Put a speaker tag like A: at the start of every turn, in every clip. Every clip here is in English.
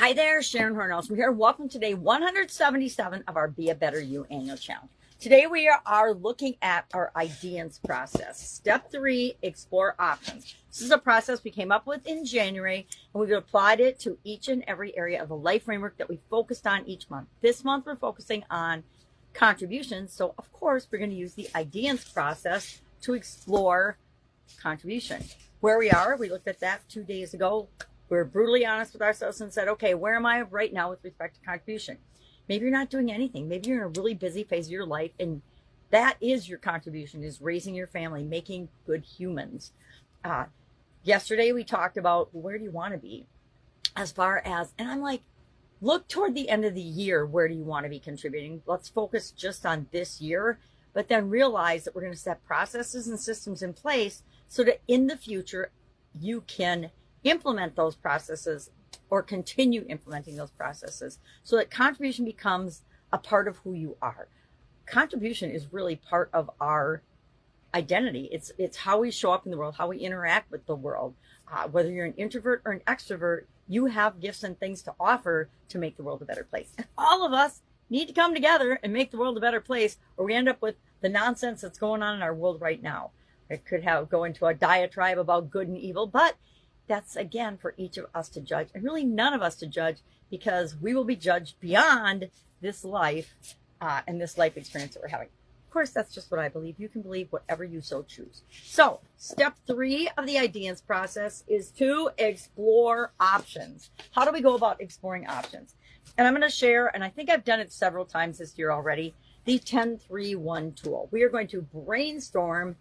A: Hi there, Sharon Horne-Ellstrom here. Welcome to day 177 of our Be a Better You annual challenge. Today we are looking at our IDEANCE process. Step 3, explore options. This is a process we came up with in January, and we've applied it to each and every area of the life framework that we focused on each month. This month we're focusing on contributions, so of course we're going to use the IDEANCE process to explore contribution. Where we are, we looked at that 2 days ago. We were brutally honest with ourselves and said, okay, where am I right now with respect to contribution? Maybe you're not doing anything. Maybe you're in a really busy phase of your life, and that is your contribution, is raising your family, making good humans. Yesterday we talked about where do you want to be as far as, and I'm like, look toward the end of the year, where do you want to be contributing? Let's focus just on this year, but then realize that we're going to set processes and systems in place so that in the future you can implement those processes or continue implementing those processes so that contribution becomes a part of who you are. Contribution is really part of our identity. It's how we show up in the world, how we interact with the world. Whether you're an introvert or an extrovert, you have gifts and things to offer to make the world a better place. And all of us need to come together and make the world a better place, or we end up with the nonsense that's going on in our world right now. It could go into a diatribe about good and evil, but that's, again, for each of us to judge, and really none of us to judge, because we will be judged beyond this life and this life experience that we're having. Of course, that's just what I believe. You can believe whatever you so choose. So step 3 of the IDEANCE process is to explore options. How do we go about exploring options? And I'm going to share, and I think I've done it several times this year already, the 10-3-1 tool. We are going to brainstorm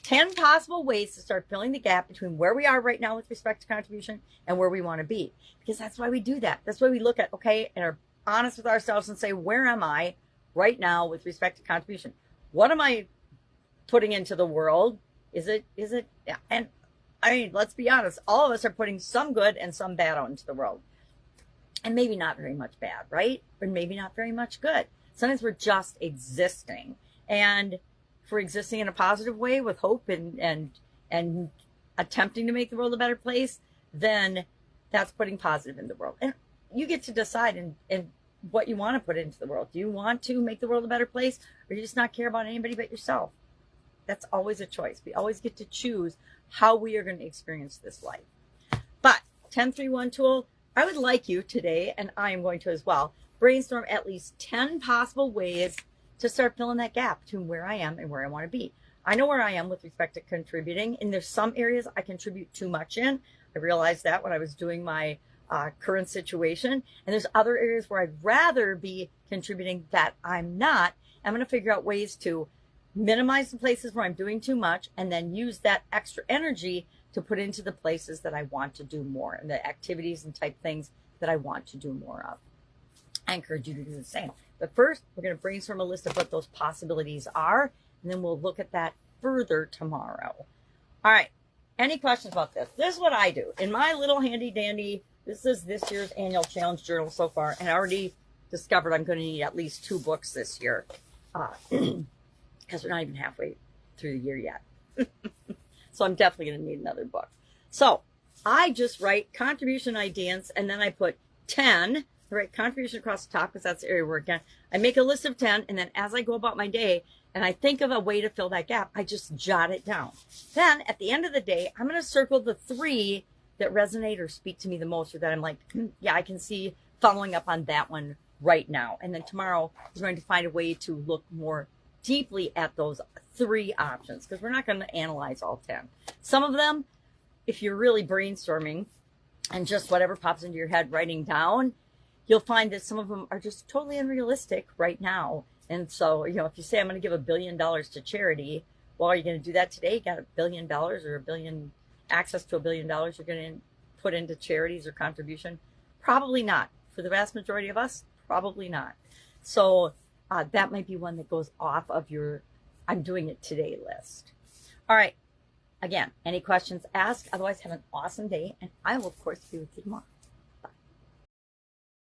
A: 10 possible ways to start filling the gap between where we are right now with respect to contribution and where we want to be. Because that's why we do that. That's why we look at, okay, and are honest with ourselves and say, where am I right now with respect to contribution? What am I putting into the world? Is it, yeah. And I mean, let's be honest, all of us are putting some good and some bad out into the world. And maybe not very much bad, right? But maybe not very much good. Sometimes we're just existing. And if we're existing in a positive way with hope and attempting to make the world a better place, then that's putting positive in the world. And you get to decide in what you want to put into the world. Do you want to make the world a better place, or do you just not care about anybody but yourself? That's always a choice. We always get to choose how we are going to experience this life. But 10-3-1 tool, I would like you today, and I am going to as well, brainstorm at least 10 possible ways to start filling that gap between where I am and where I want to be. I know where I am with respect to contributing, and there's some areas I contribute too much in. I realized that when I was doing my current situation, and there's other areas where I'd rather be contributing that I'm not. I'm going to figure out ways to minimize the places where I'm doing too much, and then use that extra energy to put into the places that I want to do more, and the activities and type things that I want to do more of. I encourage you to do the same. But first, we're going to brainstorm a list of what those possibilities are, and then we'll look at that further tomorrow. All right. Any questions about this? This is what I do. In my little handy dandy, this is this year's annual challenge journal so far, and I already discovered I'm going to need at least 2 books this year, because we're not even halfway through the year yet. So I'm definitely going to need another book. So I just write contribution IDEANCE, and then I put 10. I write contribution across the top because that's the area where, again, I make a list of 10, and then as I go about my day and I think of a way to fill that gap, I just jot it down. Then at the end of the day, I'm going to circle the 3 that resonate or speak to me the most, or that I'm like, yeah, I can see following up on that one right now. And then tomorrow we're going to find a way to look more deeply at those 3 options, because we're not going to analyze all 10. Some of them, if you're really brainstorming and just whatever pops into your head writing down, you'll find that some of them are just totally unrealistic right now. And so, if you say I'm going to give $1 billion to charity, well, are you going to do that today? You got $1 billion or access to $1 billion you're going to put into charities or contribution? Probably not. For the vast majority of us, probably not. So that might be one that goes off of your I'm doing it today list. All right. Again, any questions, ask. Otherwise, have an awesome day, and I will, of course, be with you tomorrow.